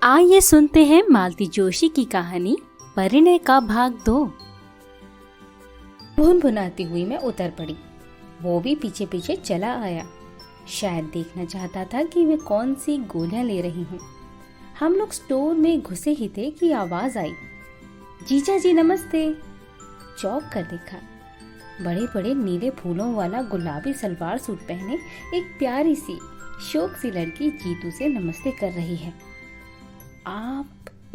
आइए सुनते हैं मालती जोशी की कहानी परिणय का भाग 2। भुनभुनाती हुई मैं उतर पड़ी। वो भी पीछे पीछे चला आया। शायद देखना चाहता था कि मैं कौन सी गोलियां ले रही हूँ। हम लोग स्टोर में घुसे ही थे कि आवाज आई, जीजा जी नमस्ते। चौंक कर देखा, बड़े बड़े नीले फूलों वाला गुलाबी सलवार सूट पहने एक प्यारी सी शौक सी लड़की जीतू से नमस्ते कर रही है। आप?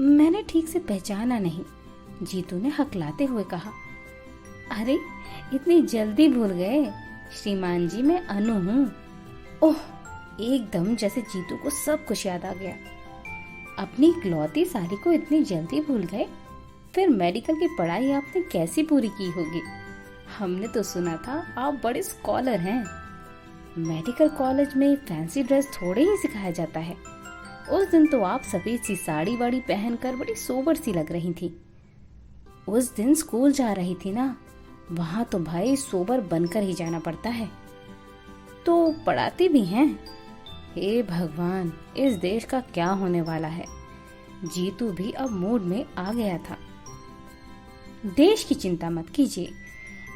मैंने ठीक से पहचाना नहीं। जीतू ने हकलाते हुए कहा, अरे इतनी जल्दी भूल गए श्रीमान जी, मैं अनु हूँ। ओह, एकदम जैसे जीतू को सब कुछ याद आ गया। अपनी इकलौती साली को इतनी जल्दी भूल गए? फिर मेडिकल की पढ़ाई आपने कैसी पूरी की होगी? हमने तो सुना था आप बड़े स्कॉलर हैं। मेडिकल कॉलेज में फैंसी ड्रेस थोड़े ही सिखाया जाता है। उस दिन तो आप सफेद सी साड़ी वाड़ी पहनकर बड़ी सोबर सी लग रही थी। उस दिन स्कूल जा रही थी ना, वहां तो भाई सोबर बनकर ही जाना पड़ता है। तो पढ़ाती भी हैं? हे भगवान, इस देश का क्या होने वाला है। जीतू भी अब मूड में आ गया था। देश की चिंता मत कीजिए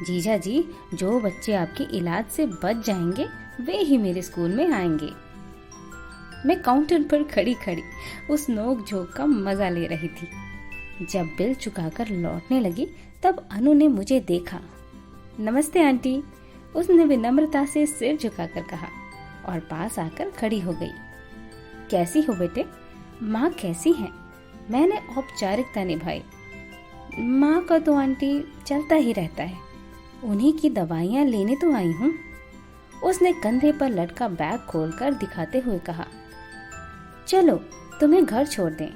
जीजा जी, जो बच्चे आपके इलाज से बच जाएंगे वे ही मेरे स्कूल में आएंगे। मैं काउंटर पर खड़ी खड़ी उस नोक झोंक का मजा ले रही थी। जब बिल चुकाकर लौटने लगी तब अनु ने मुझे देखा। नमस्ते आंटी, उसने विनम्रता से सिर झुकाकर कहा और पास आकर खड़ी हो गई। कैसी हो बेटे? माँ कैसी हैं? मैंने औपचारिकता निभाई। माँ का तो आंटी चलता ही रहता है, उन्हीं की दवाइयाँ लेने तो आई हूँ। उसने कंधे पर लटका बैग खोलकर दिखाते हुए कहा, चलो तुम्हें घर छोड़ दें।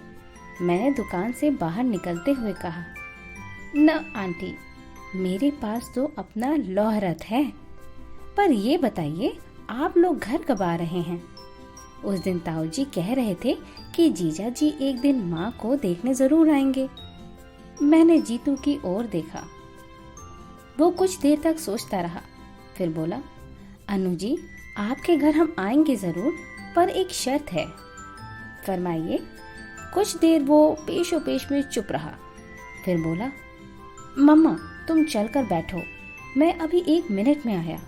मैंने दुकान से बाहर निकलते हुए कहा, न आंटी, मेरे पास तो अपना लौहरत है। पर ये बताइए आप लोग घर कब आ रहे हैं? उस दिन ताऊ जी कह रहे थे कि जीजा जी एक दिन माँ को देखने जरूर आएंगे। मैंने जीतू की ओर देखा। वो कुछ देर तक सोचता रहा, फिर बोला, अनु जी आपके घर हम आएंगे जरूर, पर एक शर्त है। फरमाइए। कुछ देर वो पेशो पेश में चुप रहा, फिर बोला, मम्मा तुम चलकर बैठो, मैं अभी 1 मिनट में आया।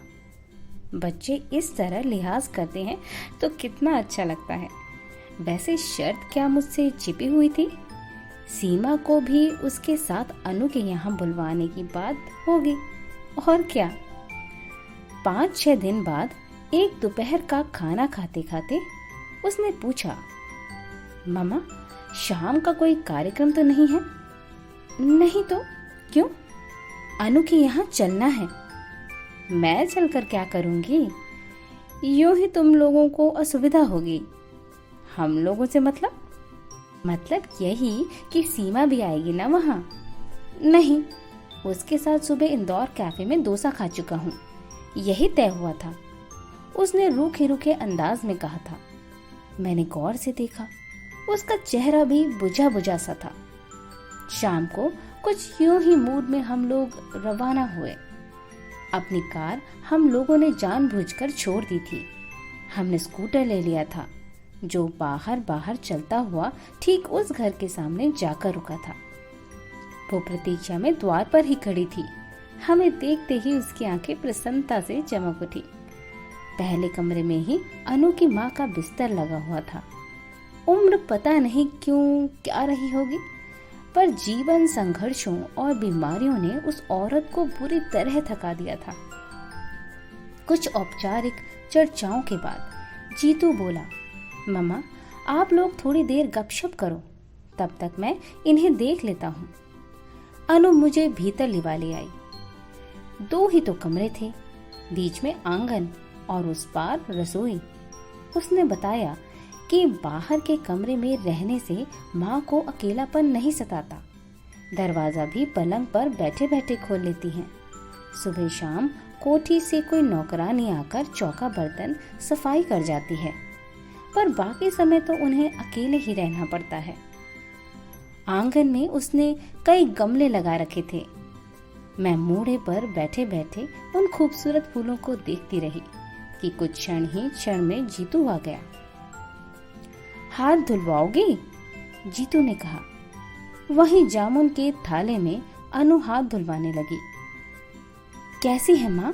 बच्चे इस तरह लिहाज करते हैं तो कितना अच्छा लगता है। वैसे शर्त क्या मुझसे छिपी हुई थी? सीमा को भी उसके साथ अनु के यहाँ बुलवाने की बात होगी, और क्या। 5-6 दिन बाद एक दोपहर का खाना खाते खाते उसने पूछा, मम्मा शाम का कोई कार्यक्रम तो नहीं है? नहीं तो क्यों? अनु के यहाँ चलना है। मैं चलकर क्या करूंगी? यूं ही तुम लोगों को असुविधा होगी। हम लोगों से मतलब यही कि सीमा भी आएगी ना वहाँ। नहीं, उसके साथ सुबह इंदौर कैफे में डोसा खा चुका हूँ, यही तय हुआ था। उसने रूखे रूखे अंदाज में कहा था। मैंने गौर से देखा, उसका चेहरा भी बुझा बुझा सा था। शाम को कुछ यूं ही मूड में हम लोग रवाना हुए। अपनी कार हम लोगों ने जानबूझकर छोड़ दी थी। हमने स्कूटर ले लिया था जो बाहर चलता हुआ ठीक उस घर के सामने जाकर रुका था। वो प्रतीक्षा में द्वार पर ही खड़ी थी। हमें देखते ही उसकी आंखें प्रसन्नता से चमक उठी। पहले कमरे में ही अनु की माँ का बिस्तर लगा हुआ था। उम्र पता नहीं क्यों क्या रही होगी, पर जीवन संघर्षों और बीमारियों ने उस औरत को बुरी तरह थका दिया था। कुछ औपचारिक चर्चाओं के बाद जीतू बोला, मम्मा आप लोग थोड़ी देर गपशप करो, तब तक मैं इन्हें देख लेता हूँ। अनु मुझे भीतर लिवा ले आई। 2 ही तो कमरे थे, बीच में आंगन और उस पार रसोई। उसने बताया कि बाहर के कमरे में रहने से माँ को अकेलापन नहीं सताता। दरवाजा भी पलंग पर बैठे बैठे खोल लेती हैं। सुबह शाम कोठी से कोई नौकरानी आकर चौका बर्तन सफाई कर जाती है, पर बाकी समय तो उन्हें अकेले ही रहना पड़ता है। आंगन में उसने कई गमले लगा रखे थे। मैं मूढ़े पर बैठे बैठे उन खूबसूरत फूलों को देखती रही कि कुछ क्षण में जीतू आ गया। हाथ धुलवाओगी? जीतू ने कहा। वहीं जामुन के थाले में अनु हाथ धुलवाने लगी। कैसी है माँ?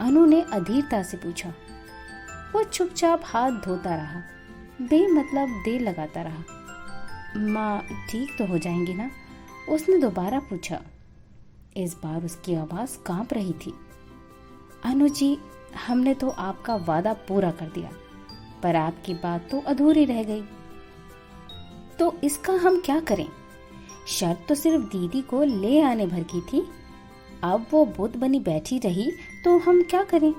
अनु ने अधीरता से पूछा। वो चुपचाप हाथ धोता रहा, बेमतलब देर लगाता रहा। माँ ठीक तो हो जाएंगी ना? उसने दोबारा पूछा। इस बार उसकी आवाज कांप रही थी। अनु जी, हमने तो आपका वादा पूरा कर दिया, पर आपकी बात तो अधूरी रह गई। तो इसका हम क्या करें? शर्त तो सिर्फ दीदी को ले आने भर की थी। अब वो बुत बनी बैठी रही तो हम क्या करें?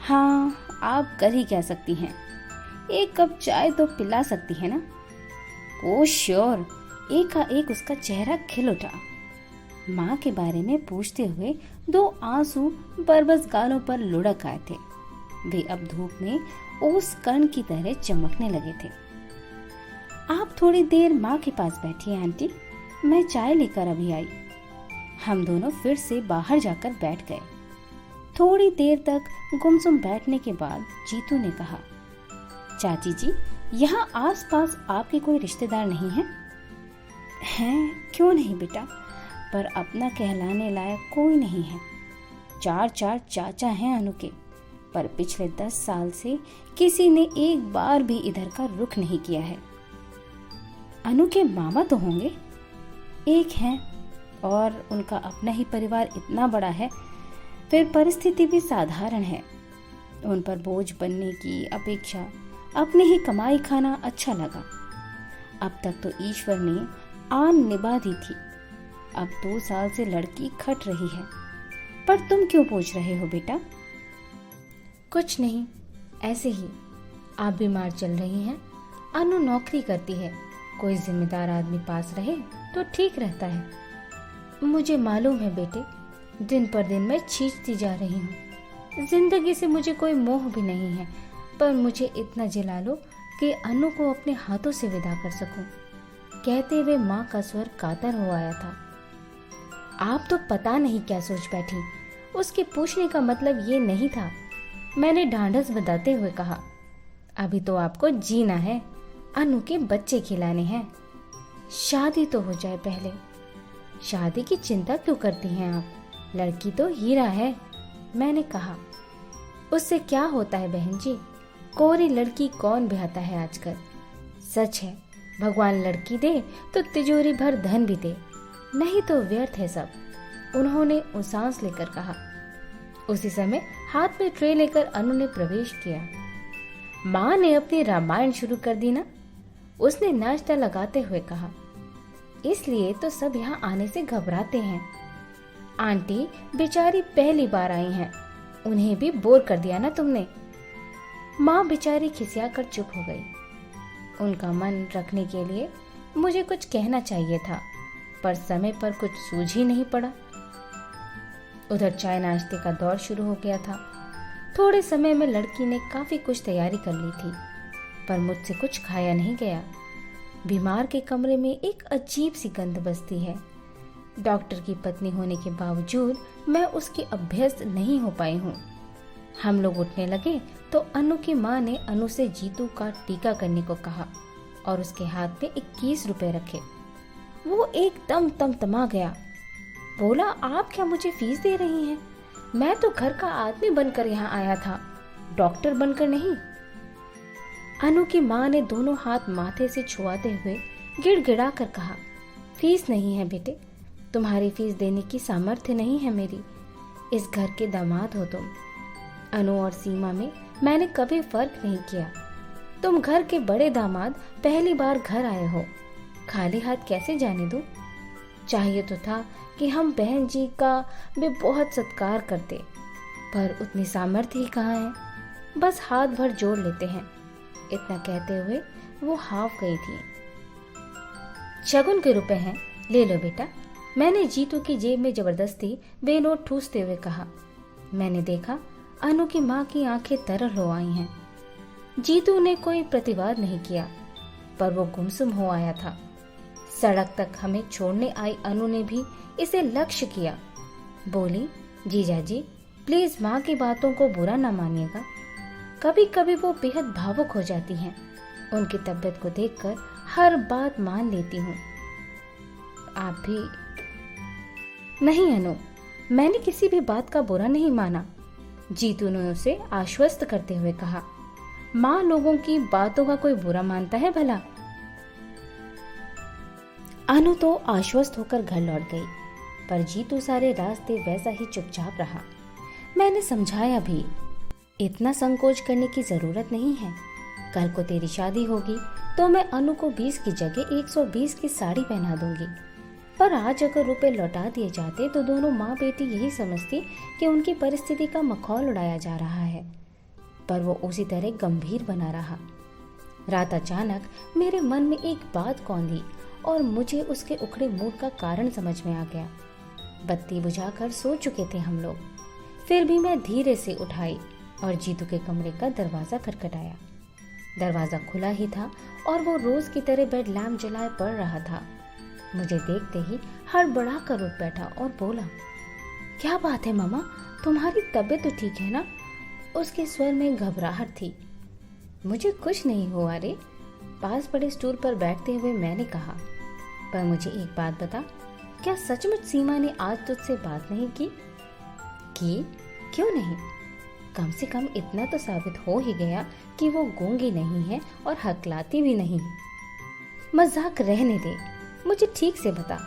हाँ, आप कर ही क्या सकती हैं? एक कप चाय तो पिला सकती है ना? ओ श्योर। एकाएक उसका चेहरा खिल उठा। माँ के बारे में पूछते हुए 2 आंसू बरबस गालों पर लुढ़क आए थे। वे अब धूप में ओस कण की तरह चमकने लगे थे। आप थोड़ी देर माँ के पास बैठिए आंटी, मैं चाय लेकर अभी आई। हम दोनों फिर से बाहर जाकर बैठ गए। थोड़ी देर तक गुमसुम बैठने के बाद जीतू ने कहा, चाची जी, यहाँ आसपास आपके कोई रिश्तेदार नहीं हैं? हैं, क्यों नहीं बेटा, पर अपना कहलाने लायक कोई नहीं है। 4 चाचा हैं अनु के, पर पिछले 10 साल से किसी ने एक बार भी इधर का रुख नहीं किया है। अनु के मामा तो होंगे? एक हैं, और उनका अपना ही परिवार इतना बड़ा है, फिर परिस्थिति भी साधारण है। उन पर बोझ बनने की अपेक्षा अपने ही कमाई खाना अच्छा लगा। अब तक तो ईश्वर ने आन निभा दी थी। अब 2 साल से लड़की खट रही है। पर तुम क्यों पूछ रहे हो बेटा? कुछ नहीं, ऐसे ही। आप बीमार चल रही हैं। अनु नौकरी करती है, कोई जिम्मेदार आदमी पास रहे तो ठीक रहता है। मुझे मालूम है बेटे, दिन पर दिन मैं खींचती जा रही हूँ। जिंदगी से मुझे कोई मोह भी नहीं है, पर मुझे इतना जिला लो कि अनु को अपने हाथों से विदा कर सकूं। कहते हुए माँ का स्वर कातर हो आया था। आप तो पता नहीं क्या सोच बैठी। उसके पूछने का मतलब ये नहीं था। मैंने ढांढस बंधाते हुए कहा, अभी तो आपको जीना है, अनु के बच्चे खिलाने हैं। शादी तो हो जाए पहले। शादी की चिंता क्यों करती हैं आप? लड़की तो हीरा है, मैंने कहा। उससे क्या होता है बहन जी, कोरी लड़की कौन ब्याहता है आजकल। सच है, भगवान लड़की दे तो तिजोरी भर धन भी दे, नहीं तो व्यर्थ है सब, उन्होंने सांस लेकर कहा। उसी समय हाथ में ट्रे लेकर अनु ने प्रवेश किया। माँ ने अपनी रामायण शुरू कर दी ना, उसने नाश्ता लगाते हुए कहा। इसलिए तो सब यहाँ आने से घबराते हैं। आंटी बेचारी पहली बार आई हैं, उन्हें भी बोर कर दिया ना तुमने। माँ बेचारी खिसिया कर चुप हो गई। उनका मन रखने के लिए मुझे कुछ कहना चाहिए था, पर समय पर कुछ सूझ ही नहीं पड़ा। उधर चाय नाश्ते का दौर शुरू हो गया था। थोड़े समय में लड़की ने काफी कुछ तैयारी कर ली थी, पर मुझसे कुछ खाया नहीं गया। बीमार के कमरे में एक अजीब सी गंध बसती है। डॉक्टर की पत्नी होने के बावजूद मैं उसकी अभ्यस्त नहीं हो पाई हूँ। हम लोग उठने लगे तो अनु की माँ ने अनु से जीतू का टीका करने को कहा और उसके हाथ में 21 रुपए रखे। वो एकदम तमतमा गया। बोला, आप क्या मुझे फीस दे रही हैं? मैं तो घर का आदमी बनकर यहाँ आया था, डॉक्टर बनकर नहीं। अनु की माँ ने दोनों हाथ माथे से छुआते हुए गिड़गिड़ा कर कहा, फीस नहीं है बेटे, तुम्हारी फीस देने की सामर्थ्य नहीं है मेरी। इस घर के दामाद हो तुम। अनु और सीमा में मैंने कभी फर्क नहीं किया। तुम घर के बड़े दामाद पहली बार घर आए हो, खाली हाथ कैसे जाने दूं? चाहिए तो था कि हम बहन जी का भी बहुत सत्कार करते, पर उतनी सामर्थ्य ही कहाँ है। बस हाथ भर जोड़ लेते हैं। इतना कहते हुए वो हाफ गई थी। शगुन के रुपए हैं, ले लो बेटा, मैंने जीतू की जेब में जबरदस्ती बेनोट ठूसते हुए कहा। मैंने देखा अनु की माँ की आंखें तरल हो आई हैं। जीतू ने कोई प्रतिवाद नहीं किया, पर वो गुमसुम हो आया था। सड़क तक हमें छोड़ने आई अनु ने भी इसे लक्ष्य किया। बोली, जीजा जी प्लीज माँ की बातों को बुरा न मानिएगा, कभी कभी वो बेहद भावुक हो जाती हैं। उनकी तबीयत को देखकर हर बात मान लेती हूँ। आप भी? नहीं अनु, मैंने किसी भी बात का बुरा नहीं माना, जीतू ने उसे आश्वस्त करते हुए कहा। माँ लोगों की बातों का कोई बुरा मानता है भला? अनु तो आश्वस्त होकर घर लौट गई, पर जीतू सारे रास्ते वैसा ही चुपचाप रहा। मैंने समझाया भी, इतना संकोच करने की जरूरत नहीं है। कल को तेरी शादी होगी तो मैं अनु को 20 की जगह 120 की साड़ी पहना दूंगी। पर आज अगर रुपए लौटा दिए जाते तो दोनों माँ बेटी यही समझती कि उनकी परिस्थिति का मखौल उड़ाया जा रहा है, पर वो उसी तरह गंभीर बना रहा। रात अचानक मेरे मन में एक बात कौंधी और मुझे उसके उखड़े मूड का कारण समझ में आ गया। बत्ती बुझाकर सो चुके थे हम लोग, फिर भी मैं धीरे से उठाई और जीतू के कमरे का दरवाजा खटखटाया। दरवाजा खुला ही था और वो रोज की तरह बेड लैम्प जलाए पड़ रहा था। मुझे देखते ही हड़बड़ा कर उठ बैठा और बोला, क्या बात है मामा, तुम्हारी तबीयत तो ठीक है ना? उसके स्वर में घबराहट थी। मुझे कुछ नहीं हुआ रे, पास पड़े स्टूल पर बैठते हुए मैंने कहा। पर मुझे एक बात बता, क्या सचमुच सीमा ने आज तुझसे बात नहीं की? क्यों नहीं? कम से कम इतना तो साबित हो ही गया कि वो गूंगी नहीं है और हकलाती भी नहीं। मजाक रहने दे, मुझे ठीक से बता।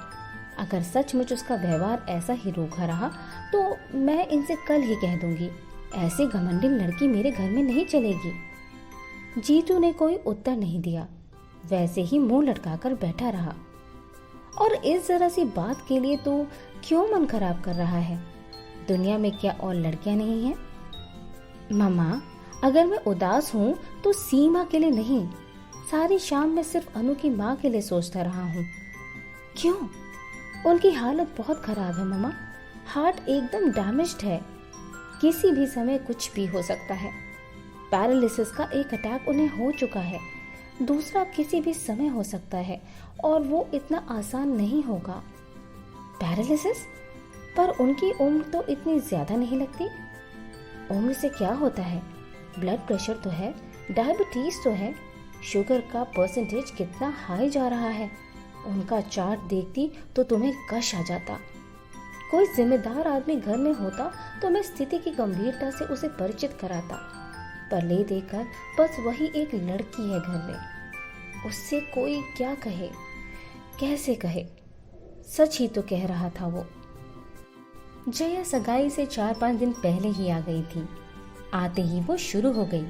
अगर सचमुच उसका व्यवहार ऐसा ही रूखा रहा तो मैं इनसे कल ही कह दूंगी। ऐसी घमंडिन लड़की मेरे घर में नहीं चलेगी। जीतू ने कोई उत्तर नहीं दिया, वैसे ही मुंह लटकाकर बैठा रहा। और इस जरा सी बात के लिए तो क्यों मन खराब कर रहा है? दुनिया में क्या और लड़कियां नहीं हैं? मामा, अगर मैं उदास हूँ तो सीमा के लिए नहीं, सारी शाम मैं सिर्फ अनु की माँ के लिए सोचता रहा हूँ। क्यों? उनकी हालत बहुत खराब है मामा, हार्ट एकदम डैमेज्ड है, किसी भी समय कुछ भी हो सकता है। पैरालिसिस का एक अटैक उन्हें हो चुका है, दूसरा किसी भी समय हो सकता है और वो इतना आसान नहीं होगा। पैरालिसिस? पर उनकी उम्र तो इतनी ज्यादा नहीं लगती। उम्र से क्या होता है? ब्लड प्रेशर तो है, डायबिटीज तो है, शुगर का परसेंटेज कितना हाई जा रहा है। उनका चार्ट देखती तो तुम्हें कश आ जाता। कोई जिम्मेदार आदमी घर में होता तो मैं स्थिति की गंभीरता से उसे परिचित कराता, पर ले देकर बस वही एक लड़की है घर में, उससे कोई क्या कहे, कैसे कहे? सच ही तो कह रहा था वो। जया सगाई से 4-5 दिन पहले ही आ गई थी। आते ही वो शुरू हो गई,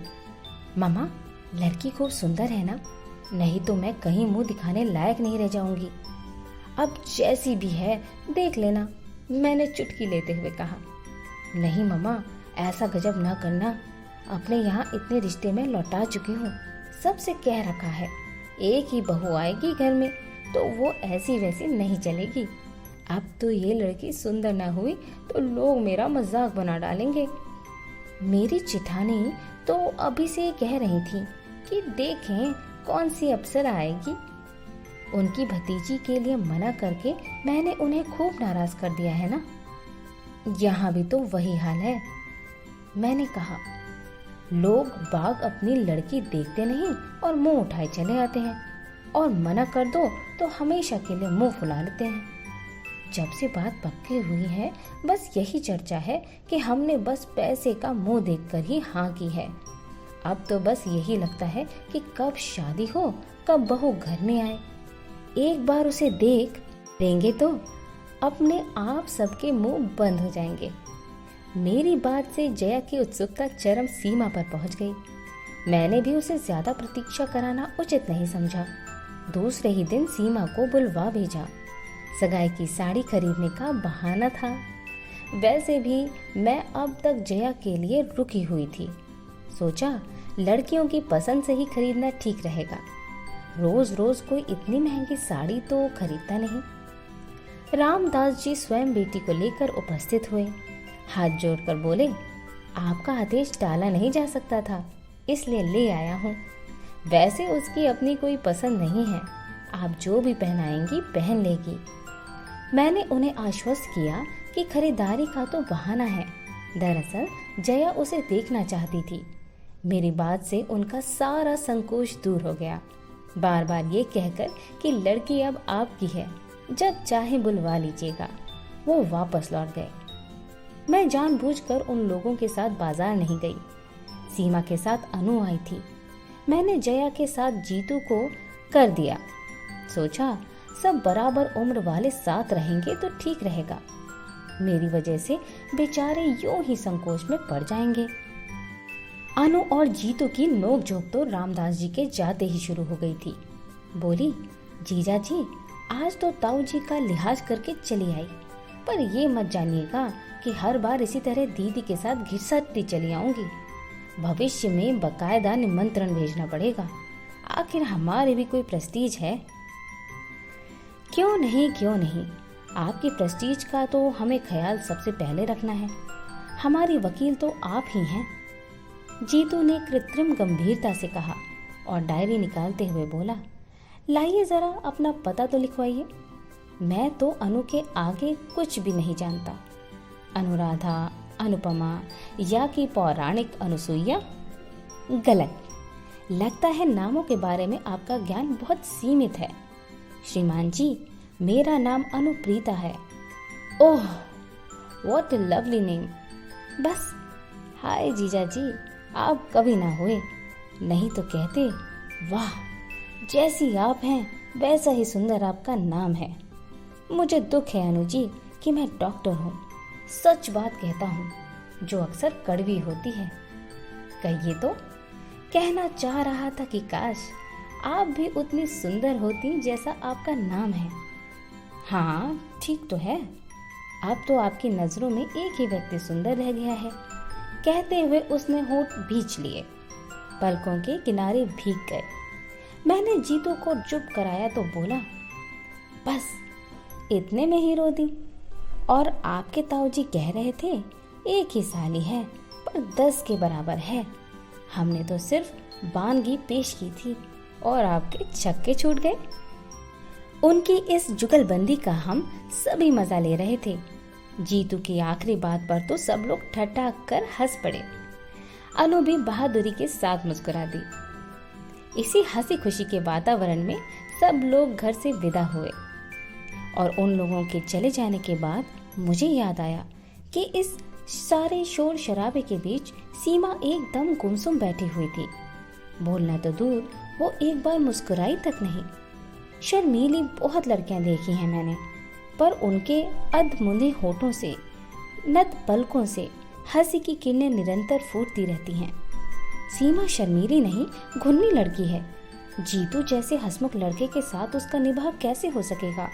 मामा लड़की खूब सुंदर है ना? नहीं तो मैं कहीं मुंह दिखाने लायक नहीं रह जाऊंगी। अब जैसी भी है देख लेना, मैंने चुटकी लेते हुए कहा। नहीं मामा, ऐसा गजब ना करना, अपने यहाँ इतने रिश्ते में लौटा चुकी हूँ, सबसे कह रखा है। एक ही बहू आएगी घर में तो वो ऐसी वैसी नहीं चलेगी। अब तो ये लड़की सुंदर ना हुई तो लोग मेरा मजाक बना डालेंगे। मेरी चिठानी तो अभी से कह रही थी कि देखें कौन सी अप्सरा आएगी। उनकी भतीजी के लिए मना करके मैंने उन्हें खूब नाराज कर दिया है ना। यहाँ भी तो वही हाल है। मैंने कहा, लोग बाग अपनी लड़की देखते नहीं और मुंह उठाए चले आते हैं, और मना कर दो तो हमेशा के लिए मुंह फुला लेते हैं। जब से बात पक्की हुई है बस यही चर्चा है कि हमने बस पैसे का मुंह देखकर ही हाँ की है। अब तो बस यही लगता है कि कब शादी हो, कब बहू घर में आए। एक बार उसे देख लेंगे तो अपने आप सबके मुंह बंद हो जाएंगे। मेरी बात से जया की उत्सुकता चरम सीमा पर पहुंच गई। मैंने भी उसे ज्यादा प्रतीक्षा कराना उचित नहीं समझा। दूसरे ही दिन सीमा को बुलवा भेजा। सगाई की साड़ी खरीदने का बहाना था। वैसे भी मैं अब तक जया के लिए रुकी हुई थी। सोचा लड़कियों की पसंद से ही खरीदना ठीक रहेगा। रोज रोज कोई इतनी महंगी साड़ी तो खरीदता नहीं। रामदास जी स्वयं बेटी को लेकर उपस्थित हुए। हाथ जोड़कर बोले, आपका आदेश टाला नहीं जा सकता था, इसलिए ले आया हूँ। वैसे उसकी अपनी कोई पसंद नहीं है, आप जो भी पहनाएंगी पहन लेगी। मैंने उन्हें आश्वस्त किया कि खरीदारी का तो बहाना है, दरअसल जया उसे देखना चाहती थी। मेरी बात से उनका सारा संकोच दूर हो गया, बार बार ये कहकर कि लड़की अब आपकी है, जब चाहे बुलवा लीजिएगा। वो वापस लौट गए। मैं जानबूझकर उन लोगों के साथ बाजार नहीं गई। सीमा के साथ अनु आई थी। मैंने जया के साथ जीतू को कर दिया। सोचा सब बराबर उम्र वाले साथ रहेंगे तो ठीक रहेगा। मेरी वजह से बेचारे यूं ही संकोच में पड़ जाएंगे। अनु और जीतू की नोकझोंक तो रामदास जी के जाते ही शुरू हो गई थी। बोली, जीजा जी आज तो ताऊ जी का लिहाज करके चली आई, पर ये मत जानिएगा कि हर बार इसी तरह दीदी के साथ घिसटती चली आऊंगी। भविष्य में बकायदा निमंत्रण भेजना पड़ेगा, आखिर हमारे भी कोई प्रेस्टीज है। क्यों नहीं, आपकी प्रेस्टीज का तो हमें ख्याल सबसे पहले रखना है। हमारी वकील तो आप ही हैं। जीतू ने कृत्रिम गंभीरता से कहा और डायरी निकालते हुए बोला, लाइए जरा अपना पता तो लिखवाइए। मैं तो अनु के आगे कुछ भी नहीं जानता। अनुराधा, अनुपमा या कि पौराणिक अनुसुईया? गलत। लगता है नामों के बारे में आपका ज्ञान बहुत सीमित है। श्रीमान जी, मेरा नाम अनुप्रीता है। ओह, व्हाट अ लवली नेम। बस, हाय जीजा जी, आप कभी ना हुए, नहीं तो कहते, वाह जैसी आप हैं वैसा ही सुंदर आपका नाम है। मुझे दुख है अनु जी कि मैं डॉक्टर हूँ। सच बात कहता हूँ जो अक्सर कड़वी होती है। कहिए तो। कहना चाह रहा था कि काश आप भी उतनी सुंदर होती जैसा आपका नाम है। हाँ ठीक तो है, अब तो आपकी नजरों में एक ही व्यक्ति सुंदर रह गया है। कहते हुए उसने होंठ भींच लिए, पलकों के किनारे भीग गए। मैंने जीतू को चुप कराया तो बोला, बस इतने में ही रो दी। और आपके ताऊजी कह रहे थे एक ही साली है पर 10 के बराबर है। हमने तो सिर्फ बानगी पेश की थी और आपके छक्के छूट गए। उनकी इस जुगलबंदी का हम सभी मजा ले रहे थे। जीतू की आखिरी बात पर तो सब लोग ठठाक कर हंस पड़े। अनु भी बहादुरी के साथ मुस्कुरा दी। इसी हंसी खुशी के वातावरण में सब लोग घर से विदा हुए और उन लोगों के चले जाने के बाद मुझे याद आया कि इस सारे शोर शराबे के बीच सीमा एकदम गुमसुम बैठी हुई थी। बोलना तो दूर, वो एक बार मुस्कुराई तक नहीं। शर्मीली बहुत लड़कियां देखी हैं मैंने, पर उनके अधमुंदे होठों से, नत पलकों से हंसी की किरणें निरंतर फूटती रहती हैं। सीमा शर्मीली नहीं, घुन्नी लड़की है। जीतू जैसे हंसमुख लड़के के साथ उसका निभाव कैसे हो सकेगा,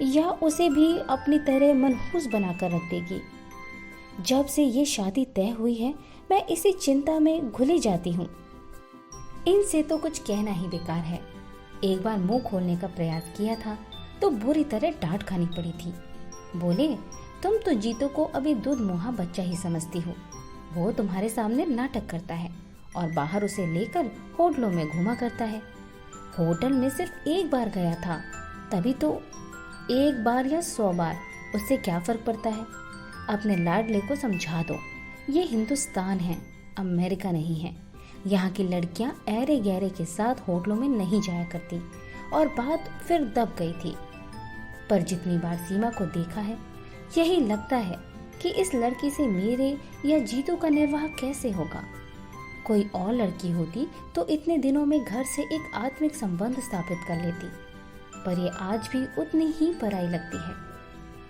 या उसे भी अपनी तरह मनहूस बनाकर रख देगी। जब से ये शादी तय हुई है मैं इसी चिंता में घुली जाती हूँ। इनसे तो कुछ कहना ही बेकार है। एक बार मुंह खोलने का प्रयास किया था तो बुरी तरह डांट खानी पड़ी थी। बोले, तुम तो जीतू को अभी दूध मुहा बच्चा ही समझती हो। वो तुम्हारे सामने नाटक करता है और बाहर उसे लेकर होटलों में घुमा करता है। होटल में सिर्फ एक बार गया था, तभी तो एक बार या 100 बार, उससे क्या फर्क पड़ता है। अपने लाडले को समझा दो, ये हिंदुस्तान है, अमेरिका नहीं है। यहाँ की लड़कियाँ ऐरे गहरे के साथ होटलों में नहीं जाया करती। और बात फिर दब गई थी। पर जितनी बार सीमा को देखा है, यही लगता है कि इस लड़की से मेरे या जीतू का निर्वाह कैसे होगा। कोई और लड़की होती तो इतने दिनों में घर से एक आत्मिक संबंध स्थापित कर लेती, पर ये आज भी उतनी ही पराई लगती है।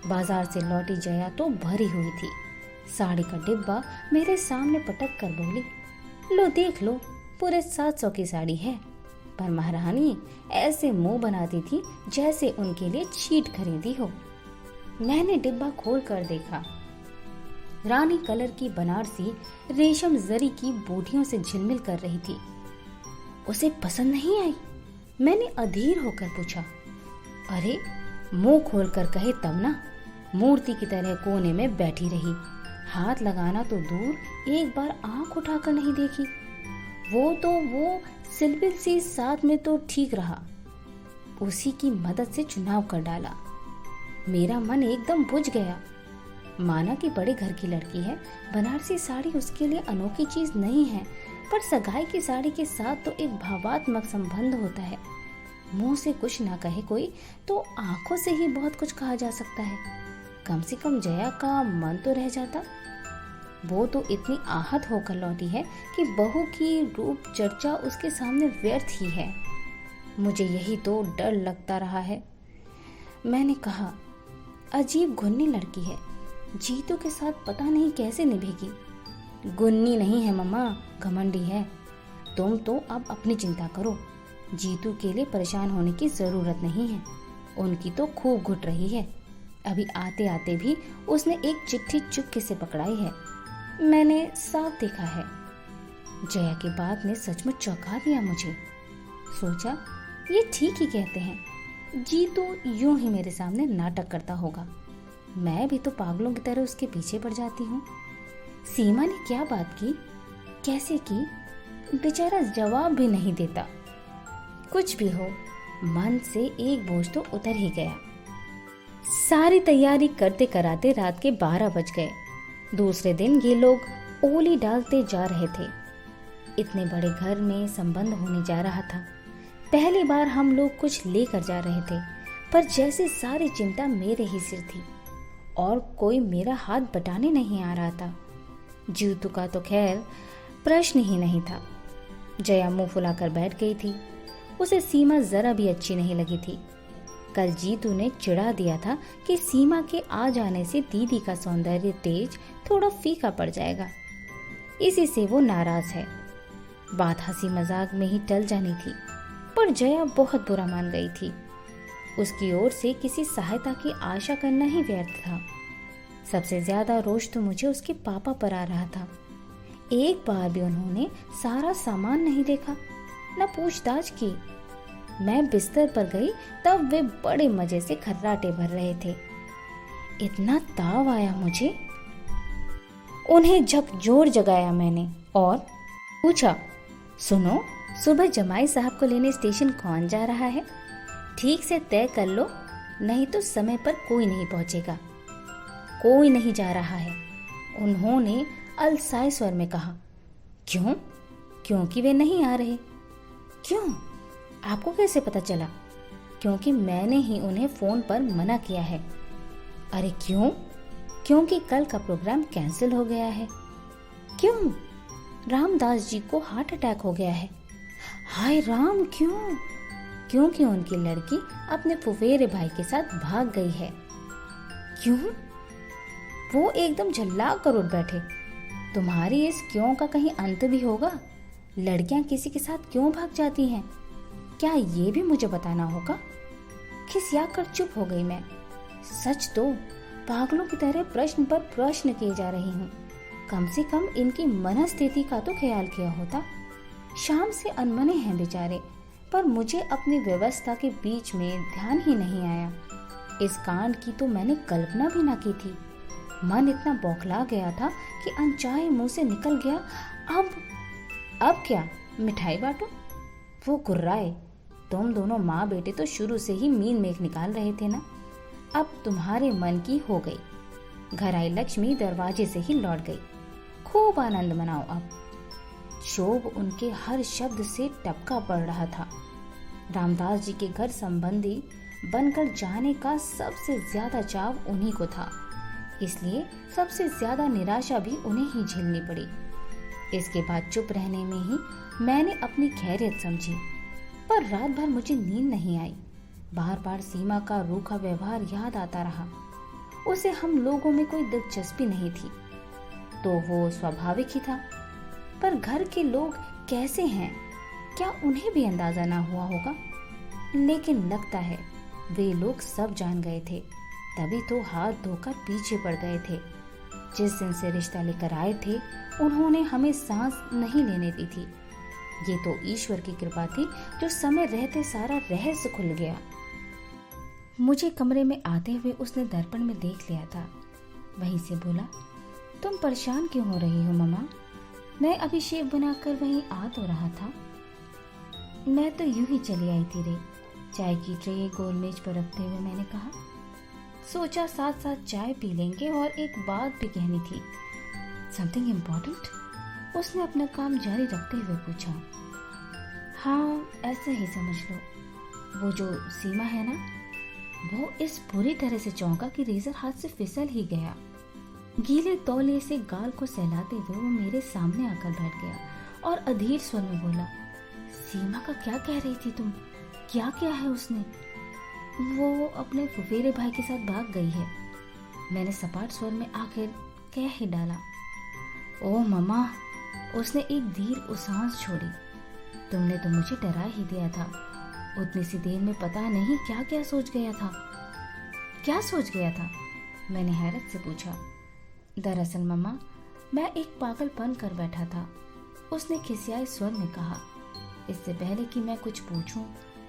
बाजार से लौटी जया तो भरी हुई थी। साड़ी का डिब्बा मेरे सामने पटक कर बोली, लो देख लो, पूरे 700 की साड़ी है। पर महारानी ऐसे मुंह बनाती थी जैसे उनके लिए चीट खरीदी हो। मैंने डिब्बा खोल कर देखा। रानी कलर की बनारसी रेशम जरी की बूटियों से झिलमिल कर रही थी। उसे पसंद नहीं आई? मैंने अधीर होकर पूछा। अरे मुंह खोल कर कहे तब ना। मूर्ति की तरह कोने में बैठी रही, हाथ लगाना तो दूर, एक बार आंख उठाकर नहीं देखी। वो सिलबिल सी साथ में तो ठीक रहा, उसी की मदद से चुनाव कर डाला। मेरा मन एकदम बुझ गया। माना कि बड़े घर की लड़की है, बनारसी साड़ी उसके लिए अनोखी चीज नहीं है, पर सगाई की साड़ी के साथ तो एक भावात्मक संबंध होता है। मुंह से कुछ ना कहे कोई तो आंखों से ही बहुत कुछ कहा जा सकता है। कम से कम जया का मन तो रह जाता। वो तो इतनी आहत होकर लौटी है कि बहू की रूप चर्चा उसके सामने व्यर्थ ही है। मुझे यही तो डर लगता रहा है। मैंने कहा, अजीब गुन्नी लड़की है, जीतू के साथ पता नहीं कैसे निभेगी। गुन्नी नहीं है मम्मा, घमंडी है। तुम तो अब अपनी चिंता करो, जीतू के लिए परेशान होने की जरूरत नहीं है। उनकी तो खूब घुट रही है। अभी आते आते भी उसने एक चिट्ठी चुपके से पकड़ाई है, मैंने साफ देखा है। जया की बात ने सचमुच चौंका दिया मुझे। सोचा, ये ठीक ही कहते हैं, जीतू यूं ही मेरे सामने नाटक करता होगा। मैं भी तो पागलों की तरह उसके पीछे पड़ जाती हूँ। सीमा ने क्या बात की, कैसे की, बेचारा जवाब भी नहीं देता। कुछ भी हो, मन से एक बोझ तो उतर ही गया। सारी तैयारी करते कराते रात के 12 बज गए। दूसरे दिन ये लोग ओली डालते जा रहे थे। इतने बड़े घर में संबंध होने जा रहा था। पहली बार हम लोग कुछ लेकर जा रहे थे, पर जैसे सारी चिंता मेरे ही सिर थी और कोई मेरा हाथ बटाने नहीं आ रहा था। जीतू का तो खैर प्रश्न ही नहीं था। जया मुंह फुलाकर बैठ गई थी। उसे सीमा जरा भी अच्छी नहीं लगी थी। कल जीतू ने चिढ़ा दिया था कि सीमा के आ जाने से दीदी का सौंदर्य तेज थोड़ा फीका पड़ जाएगा। इसी से वो नाराज है। बात हंसी मजाक में ही टल जानी थी, पर जया बहुत बुरा मान गई थी। उसकी ओर से किसी सहायता की आशा करना ही व्यर्थ था। सबसे ज्यादा रोष तो मुझे उसके पापा पर आ रहा था। एक बार भी उन्होंने सारा सामान नहीं देखा, न पूछताछ की। मैं बिस्तर पर गई तब वे बड़े मजे से खर्राटे भर रहे थे। इतना ताव आया मुझे। उन्हें झकझोर जगाया मैंने और पूछा, सुनो, सुबह जमाई साहब को लेने स्टेशन कौन जा रहा है? ठीक से तय कर लो, नहीं तो समय पर कोई नहीं पहुंचेगा। कोई नहीं जा रहा है, उन्होंने अलसाए स्वर में कहा। क्यों? क्योंकि वे नहीं आ रहे। क्यों? आपको कैसे पता चला? क्योंकि मैंने ही उन्हें फोन पर मना किया है। अरे क्यों? क्योंकि कल का प्रोग्राम कैंसिल हो गया है। क्यों? रामदास जी को हार्ट अटैक हो गया है। हाय राम, क्यों? क्योंकि उनकी लड़की अपने फुफेरे भाई के साथ भाग गई है। क्यों? वो एकदम झल्ला कर उठ बैठे। तुम्हारी इस क्यों का कहीं अंत भी होगा? लड़कियां किसी के साथ क्यों भाग जाती हैं? क्या ये भी मुझे बताना होगा? खिसिया कर चुप हो गई मैं। सच तो पागलों की तरह प्रश्न पर प्रश्न किए जा रही हूँ। कम से कम इनकी मनस्थिति का तो ख्याल किया होता। शाम से अनमने हैं बेचारे, पर मुझे अपनी व्यवस्था के बीच में ध्यान ही नहीं आया। इस कांड की तो मैंने कल्पना भी ना की थी। मन इतना बौखला गया था कि अनचाहे मुंह से निकल गया, अब क्या, मिठाई बांटो? वो गुर्राए, तुम दोनों माँ बेटे तो शुरू से ही मीन मेख निकाल रहे थे ना। अब तुम्हारे मन की हो गई। घर आई लक्ष्मी दरवाजे से ही लौट गई। खूब आनंद मनाओ अब। शोभ उनके हर शब्द से टपका पड़ रहा था। रामदास जी के घर संबंधी बनकर जाने का सबसे ज्यादा चाव उन्हीं को था, इसलिए सबसे ज्यादा निराशा भी उन्हें ही झेलनी पड़ी। इसके बाद चुप रहने में ही मैंने अपनी खैरियत समझी, पर रात भर मुझे नींद नहीं आई। बार बार सीमा का रूखा व्यवहार याद आता रहा। उसे हम लोगों में कोई दिलचस्पी नहीं थी, तो वो स्वाभाविक ही था। पर घर के लोग कैसे हैं, क्या उन्हें भी अंदाजा ना हुआ होगा? लेकिन लगता है वे लोग सब जान गए थे, तभी तो हाथ धोकर पीछे पड़ गए थे। जिस दिन से रिश्ता लेकर आए थे, उन्होंने हमें सांस नहीं लेने दी थी। ये तो ईश्वर की कृपा थी जो समय रहते सारा रहस्य खुल गया। मुझे कमरे में आते हुए उसने दर्पण में देख लिया था। वहीं से बोला, तुम परेशान क्यों हो रही हो मम्मा? मैं अभी शेव बनाकर वहीं आ तो रहा था। मैं तो यूं ही चली आई थी रे। चाय की ट्रे गोल मेज पर रखते हुए मैंने कहा, सोचा साथ साथ चाय पी लेंगे और एक बात भी कहनी थी। Something important? उसने अपना काम जारी रखते हुए पूछा। हाँ, ऐसा ही समझ लो। वो जो सीमा है ना, वो इस बुरी तरह से चौंका कि रेजर हाथ से फिसल ही गया। गीले तौलिए से गाल को सहलाते हुए वो मेरे सामने आकर बैठ गया और अधीर स्वर में बोला, सीमा का क्या कह रही थी तुम? क्या किया है उसने? वो अपने फुफेरे भाई के साथ भाग गई है, मैंने सपाट स्वर में आखिर कह ही डाला। ओह मम्मा, उसने एक दीर्घ सांस छोड़ी। तुमने तो मुझे डरा ही दिया था। उतनी सी देर में पता नहीं क्या क्या सोच गया था। क्या सोच गया था? मैंने हैरत से पूछा। दरअसल मम्मा, मैं एक पागलपन कर बैठा था, उसने खिसियाए स्वर में कहा। इससे पहले कि मैं कुछ पूछूं,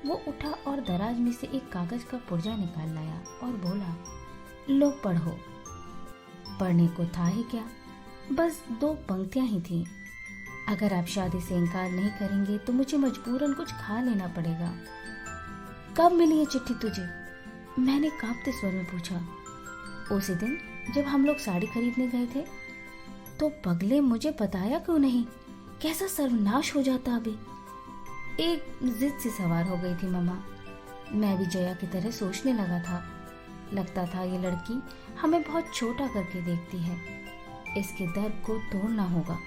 वो उठा और दराज में से एक कागज का पुर्जा निकाल लाया और बोला, लो पढ़ो। पढ़ने को था ही क्या, बस 2 पंक्तियां ही थीं। अगर आप शादी से इनकार नहीं करेंगे तो मुझे मजबूरन कुछ खा लेना पड़ेगा। कब मिली ये चिट्ठी तुझे? मैंने कांपते स्वर में पूछा। उसी दिन जब हम लोग साड़ी खरीदने गए थे। तो पगले, मुझे बताया क्यों नहीं? कैसा सर्वनाश हो जाता अभी। एक जिद से सवार हो गई थी मम्मा। मैं भी जया की तरह सोचने लगा था। लगता था ये लड़की हमें बहुत छोटा करके देखती है। इसके दर्द को तोड़ना होगा।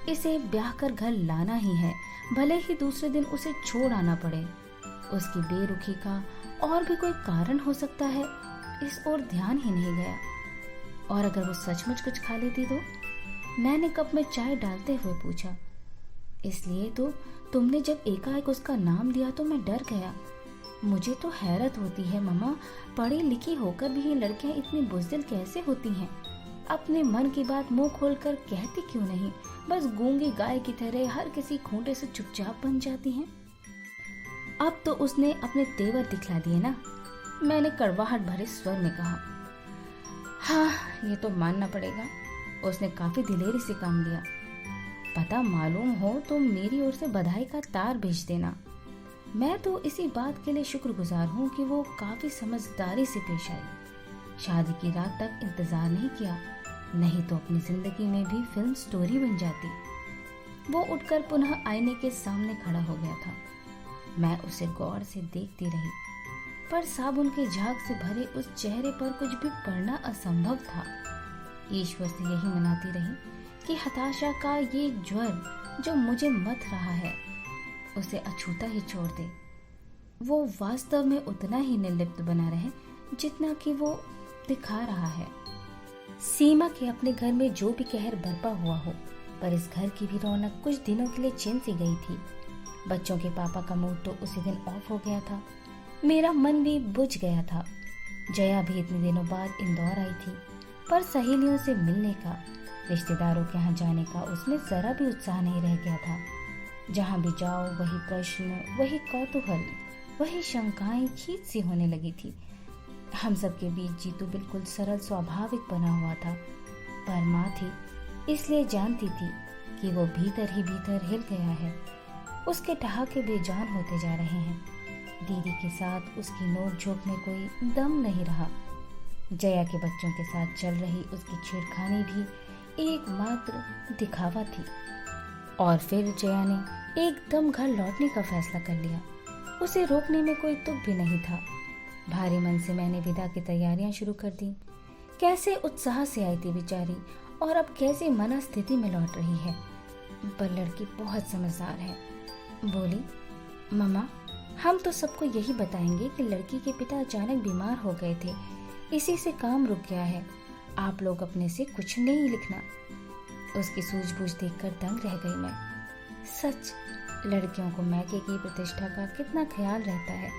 इसे ब्याह कर घर लाना ही है, भले ही दूसरे दिन उसे छोड़ आना पड़े। उसकी बेरुखी का और भी कोई कारण हो सकता है, इस ओर ध्यान ही नहीं गया। और अगर वो सचमुच कुछ खा लेती तो? मैंने कप में चाय डालते हुए पूछा। इसलिए तो तुमने जब एकाएक उसका नाम लिया तो मैं डर गया। मुझे तो हैरत होती है मम्मा, पढ़ी लिखी होकर भी ये लड़कियां इतनी बुज़दिल कैसे होती हैं? अपने मन की बात मुंह खोलकर कहती क्यों नहीं? बस गूंगी गाय की तरह हर किसी खूंटे से चुपचाप बन जाती हैं। अब तो उसने अपने तेवर दिखला दिए ना, मैंने कड़वाहट भरे स्वर में कहा। हाँ, ये तो मानना पड़ेगा, उसने काफी दिलेरी से काम लिया। पता मालूम हो तो मेरी ओर से बधाई का तार भेज देना। मैं तो इसी बात के लिए शुक्रगुजार हूँ कि वो काफी समझदारी से पेश आई। शादी की रात तक इंतजार नहीं किया, नहीं तो अपनी जिंदगी में भी फिल्म स्टोरी बन जाती। वो उठकर पुनः आईने के सामने खड़ा हो गया था। मैं उसे गौर से देखती रही, पर साबुन के झाग से भरे उस चेहरे पर कुछ भी पढ़ना असंभव था। ईश्वर से यही मनाती रही कि हताशा का ये ज्वर जो मुझे मत रहा है, उसे अछूता ही छोड़ दे। वो वास्तव में उतना ही निर्लिप्त बना रहे जितना कि वो दिखा रहा है। सीमा के अपने घर में जो भी कहर बरपा हुआ हो, पर इस घर की भी रौनक कुछ दिनों के लिए छिन सी गई थी। बच्चों के पापा का मूड तो उसी दिन ऑफ हो गया था। मेरा मन भी बुझ गया था। जया भी इतने दिनों बाद इंदौर आई थी, पर सहेलियों से मिलने का, रिश्तेदारों के यहाँ जाने का उसमें जरा भी उत्साह नहीं रह गया था। जहाँ भी जाओ वही प्रश्न, वही कौतूहल, वही शंकाएं खींच सी होने लगी थी। हम सबके बीच जीतू बिल्कुल सरल स्वाभाविक बना हुआ था, पर माँ थी इसलिए जानती थी कि वो भीतर ही भीतर हिल गया है। उसके ठहाके बेजान होते जा रहे हैं। दीदी के साथ उसकी नोक झोंक में कोई दम नहीं रहा। जया के बच्चों के साथ चल रही उसकी छेड़खानी भी एकमात्र दिखावा थी। और फिर जया ने एकदम घर लौटने का फैसला कर लिया। उसे रोकने में कोई तुक भी नहीं था। भारी मन से मैंने विदा की तैयारियां शुरू कर दी। कैसे उत्साह से आई थी बेचारी, और अब कैसी मनस्थिति में लौट रही है। पर लड़की बहुत समझदार है। बोली, मम्मा, हम तो सबको यही बताएंगे कि लड़की के पिता अचानक बीमार हो गए थे, इसी से काम रुक गया है। आप लोग अपने से कुछ नहीं लिखना। उसकी सूझबूझ देखकर दंग रह गई मैं। सच, लड़कियों को मैके की प्रतिष्ठा का कितना ख्याल रहता है।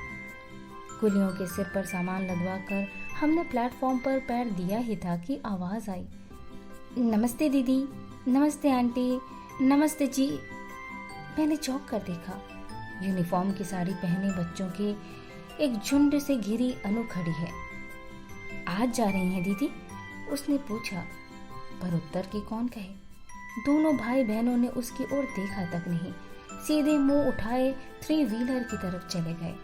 कुलियों के सिर पर सामान लदवा कर हमने प्लेटफॉर्म पर पैर दिया ही था कि आवाज आई, नमस्ते दीदी, नमस्ते आंटी, नमस्ते जी। मैंने चौंक कर देखा। यूनिफॉर्म की साड़ी पहने बच्चों के एक झुंड से घिरी अनु खड़ी है। आज जा रही हैं दीदी? उसने पूछा, पर उत्तर की कौन कहे। दोनों भाई बहनों ने उसकी ओर देखा तक नहीं, सीधे मुंह उठाए 3 व्हीलर की तरफ चले गए।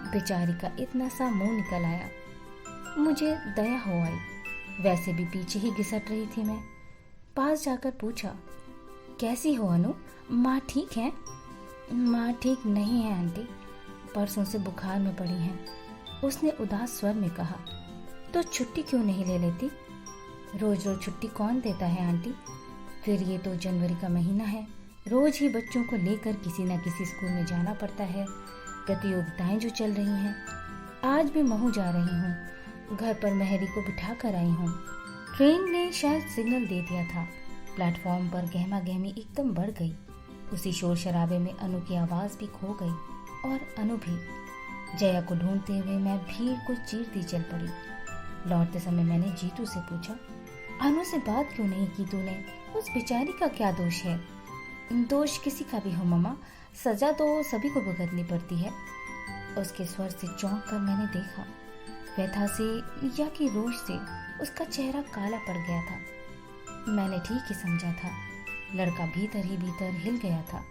बेचारी का इतना सा मुंह निकल आया। मुझे दया हो आई। वैसे भी पीछे ही घिसट रही थी मैं। पास जाकर पूछा, कैसी हो अनु? माँ ठीक है? माँ ठीक नहीं है आंटी, परसों से बुखार में पड़ी हैं, उसने उदास स्वर में कहा। तो छुट्टी क्यों नहीं ले लेती? रोज रोज छुट्टी कौन देता है आंटी? फिर ये तो जनवरी का महीना है, रोज ही बच्चों को लेकर किसी न किसी स्कूल में जाना पड़ता है। प्रतियोगिताएं जो चल रही हैं, आज भी महू जा रही हूँ, घर पर मेहरी को बिठा कर आई हूँ। ट्रेन ने शायद सिग्नल दे दिया था। प्लेटफॉर्म पर गहमा गहमी एकदम बढ़ गई। उसी शोर शराबे में अनु की आवाज भी खो गई और अनु भी। जया को ढूंढते हुए मैं भीड़ को चीरती चल पड़ी। लौटते समय मैंने जीतू से पूछा, अनु से बात क्यों नहीं की तूने? उस बेचारी का क्या दोष है? दोष किसी का भी हो मम्मा, सजा तो सभी को भुगतनी पड़ती है। उसके स्वर से चौंक कर मैंने देखा। व्यथा से या कि रोष से उसका चेहरा काला पड़ गया था। मैंने ठीक ही समझा था। लड़का भीतर ही भीतर हिल गया था।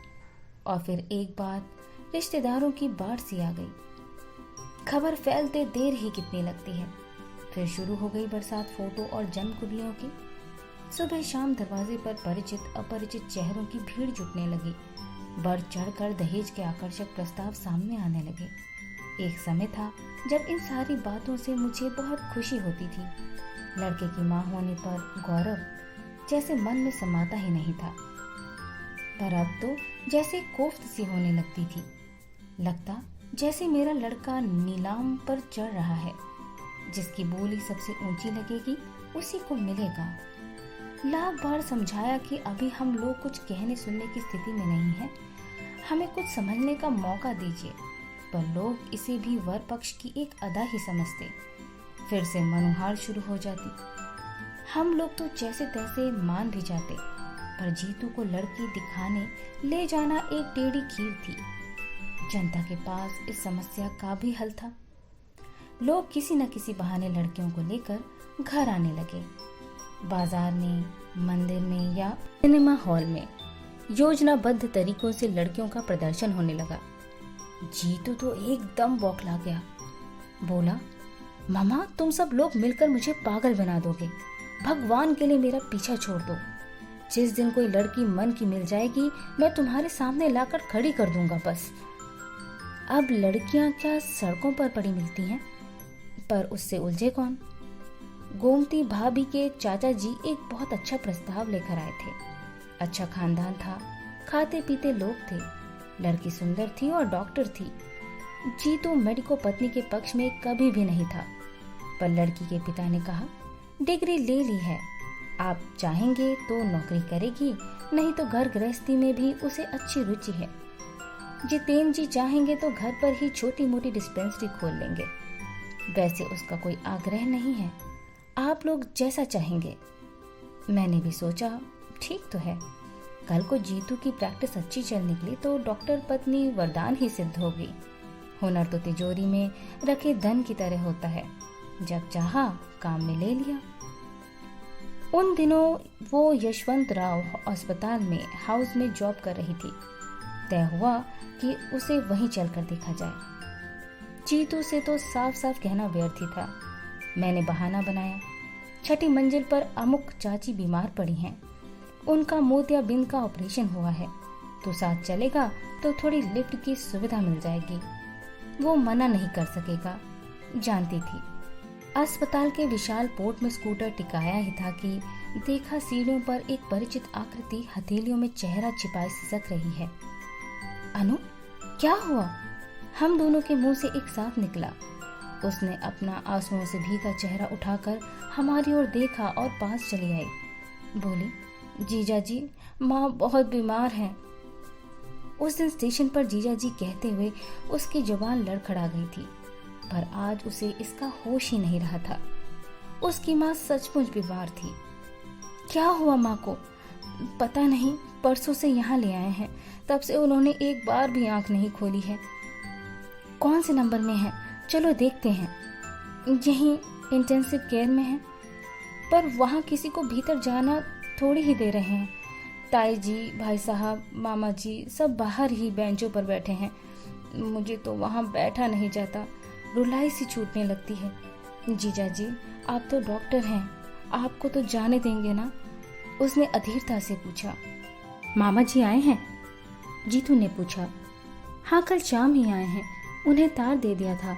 और फिर एक बार रिश्तेदारों की बाढ़ सी आ गई। खबर फैलते देर ही कितनी लगती है। फिर शुरू हो गई बरसात फोटो और जन्म कुंडलियों की। सुबह शाम दरवाजे पर परिचित अपरिचित चेहरों की भीड़ जुटने लगी। बढ़ चढ़कर दहेज के आकर्षक प्रस्ताव सामने आने लगे। एक समय था जब इन सारी बातों से मुझे बहुत खुशी होती थी। लड़के की मां होने पर गौरव जैसे मन में समाता ही नहीं था, पर अब तो जैसे कोफ्त सी होने लगती थी। लगता जैसे मेरा लड़का नीलाम पर चढ़ रहा है। जिसकी बोली सबसे ऊंची लगेगी उसी को मिलेगा। लाख बार समझाया कि अभी हम लोग कुछ कहने सुनने की स्थिति में नहीं है, हमें कुछ समझने का मौका दीजिए, पर लोग इसे भी वर पक्ष की एक अदा ही समझते। फिर से मनुहार शुरू हो जाती। हम लोग तो जैसे तैसे मान भी जाते, पर जीतू को लड़की दिखाने ले जाना एक टेढ़ी खीर थी। जनता के पास इस समस्या का भी हल था। लोग किसी न किसी बहाने लड़कियों को लेकर घर आने लगे। बाजार में, मंदिर में या सिनेमा हॉल में योजनाबद्ध तरीकों से लड़कियों का प्रदर्शन होने लगा। जीतू तो एकदम बौखला गया। बोला, मामा तुम सब लोग मिलकर मुझे पागल बना दोगे। भगवान के लिए मेरा पीछा छोड़ दो। जिस दिन कोई लड़की मन की मिल जाएगी मैं तुम्हारे सामने लाकर खड़ी कर दूंगा बस। अब लड़कियां क्या सड़कों पर पड़ी मिलती हैं, पर उससे उलझे कौन? गोमती भाभी के चाचा जी एक बहुत अच्छा प्रस्ताव लेकर आए थे। अच्छा खानदान था, खाते पीते लोग थे, लड़की सुंदर थी और डॉक्टर थी। जीतू मेडिको पत्नी के पक्ष में कभी भी नहीं था, पर लड़की के पिता ने कहा, डिग्री ले ली है, आप चाहेंगे तो नौकरी करेगी, नहीं तो घर गृहस्थी में भी उसे अच्छी रुचि है। जितेंद्र जी चाहेंगे तो घर पर ही छोटी मोटी डिस्पेंसरी खोल लेंगे। वैसे उसका कोई आग्रह नहीं है, आप लोग जैसा चाहेंगे। मैंने भी सोचा ठीक तो है। कल को जीतू की प्रैक्टिस अच्छी चल निकली तो डॉक्टर पत्नी वरदान ही सिद्ध होगी। हुनर तो तिजोरी में रखे धन की तरह होता है, जब चाहा काम में ले लिया। उन दिनों वो यशवंत राव अस्पताल में हाउस में जॉब कर रही थी। तय हुआ कि उसे वहीं चलकर देखा जाए। जीतू से तो साफ साफ कहना व्यर्थ ही था। मैंने बहाना बनाया, छठी मंजिल पर अमुक चाची बीमार पड़ी हैं, उनका मोतियाबिंद का ऑपरेशन हुआ है, तो साथ चलेगा तो थोड़ी लिफ्ट की सुविधा मिल जाएगी। वो मना नहीं कर सकेगा, जानती थी। अस्पताल के विशाल पोर्ट में स्कूटर टिकाया ही था कि देखा सीढ़ियों पर एक परिचित आकृति हथेलियों में चेहरा छिपाए सिसक रही है। अनु, क्या हुआ? हम दोनों के मुंह से एक साथ निकला। उसने अपना आंसुओं से भीगा चेहरा उठाकर हमारी ओर देखा और पास चली आई। बोली, जीजा जी, माँ बहुत बीमार है। उस दिन स्टेशन पर जीजा जी कहते हुए उसकी जुबान लड़खड़ा गई थी, पर आज उसे इसका होश ही नहीं रहा था। उसकी माँ सचमुच बीमार थी। क्या हुआ माँ को? पता नहीं, परसों से यहाँ ले आए हैं, तब से उन्होंने एक बार भी आंख नहीं खोली है। कौन से नंबर में है? चलो देखते हैं। यहीं इंटेंसिव केयर में है, पर वहाँ किसी को भीतर जाना थोड़ी ही दे रहे हैं। ताई जी, भाई साहब, मामा जी सब बाहर ही बेंचों पर बैठे हैं। मुझे तो वहाँ बैठा नहीं जाता, रुलाई सी छूटने लगती है। जीजा जी, आप तो डॉक्टर हैं, आपको तो जाने देंगे ना? उसने अधीरता से पूछा। मामा जी आए हैं? जीतू ने पूछा। हाँ, कल शाम ही आए हैं, उन्हें तार दे दिया था।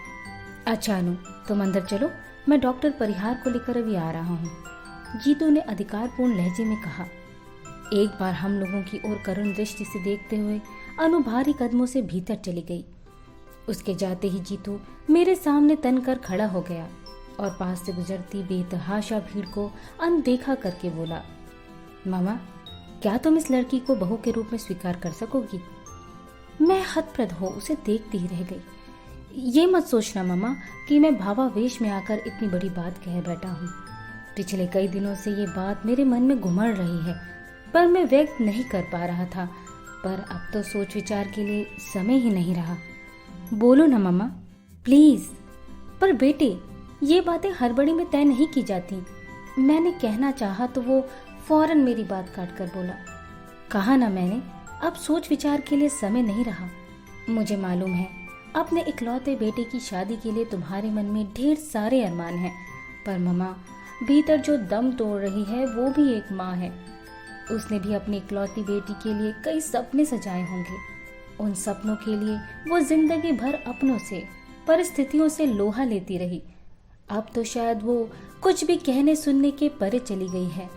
अच्छा अनु, तुम अंदर चलो, मैं डॉक्टर परिहार को लेकर अभी आ रहा हूँ, जीतू ने अधिकारपूर्ण लहजे में कहा। एक बार हम लोगों की ओर करुण दृष्टि से देखते हुए अनु भारी कदमों से भीतर चली गई। उसके जाते ही जीतू मेरे सामने तनकर खड़ा हो गया और पास से गुजरती बेतहाशा भीड़ को अनदेखा करके बोला, मामा, क्या तुम इस लड़की को बहू के रूप में स्वीकार कर सकोगी? मैं हतप्रभ हो उसे देखती ही रह गई। ये मत सोचना मामा कि मैं भावावेश में आकर इतनी बड़ी बात कह बैठा हूँ। पिछले कई दिनों से ये बात मेरे मन में घुमड़ रही है, पर मैं व्यक्त नहीं कर पा रहा था। पर अब तो सोच विचार के लिए समय ही नहीं रहा। बोलो ना मामा, प्लीज। पर बेटे, ये बातें हड़बड़ी में तय नहीं की जाती। मैंने कहना चाहा तो वो फौरन मेरी बात काट कर बोला, कहा ना मैंने, अब सोच विचार के लिए समय नहीं रहा। मुझे मालूम है अपने इकलौते बेटे की शादी के लिए तुम्हारे मन में ढेर सारे अरमान हैं, पर मामा, भीतर जो दम तोड़ रही है वो भी एक माँ है। उसने भी अपनी इकलौती बेटी के लिए कई सपने सजाए होंगे। उन सपनों के लिए वो जिंदगी भर अपनों से, परिस्थितियों से लोहा लेती रही। अब तो शायद वो कुछ भी कहने सुनने के परे चली गई है,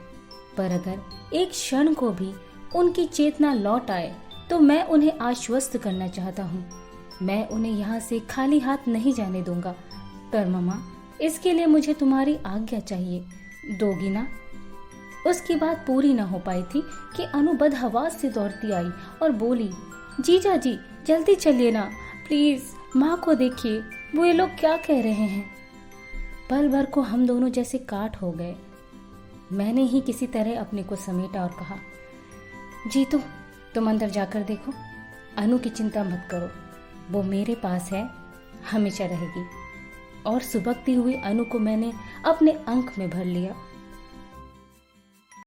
पर अगर एक क्षण को भी उनकी चेतना लौट आए तो मैं उन्हें आश्वस्त करना चाहता हूँ। मैं उन्हें यहाँ से खाली हाथ नहीं जाने दूंगा। पर मामा, इसके लिए मुझे तुम्हारी आज्ञा चाहिए, दोगी ना? उसकी बात पूरी न हो पाई थी कि अनु बदहवास से दौड़ती आई और बोली, जीजा जी, जल्दी चलिए ना, प्लीज, माँ को देखिए, वो ये लोग क्या कह रहे हैं। पल भर को हम दोनों जैसे काट हो गए। मैंने ही किसी तरह अपने को समेटा और कहा, जीतू, तुम अंदर जाकर देखो, अनु की चिंता मत करो, वो मेरे पास है, हमेशा रहेगी। और सुबकती हुई अनु को मैंने अपने अंक में भर लिया।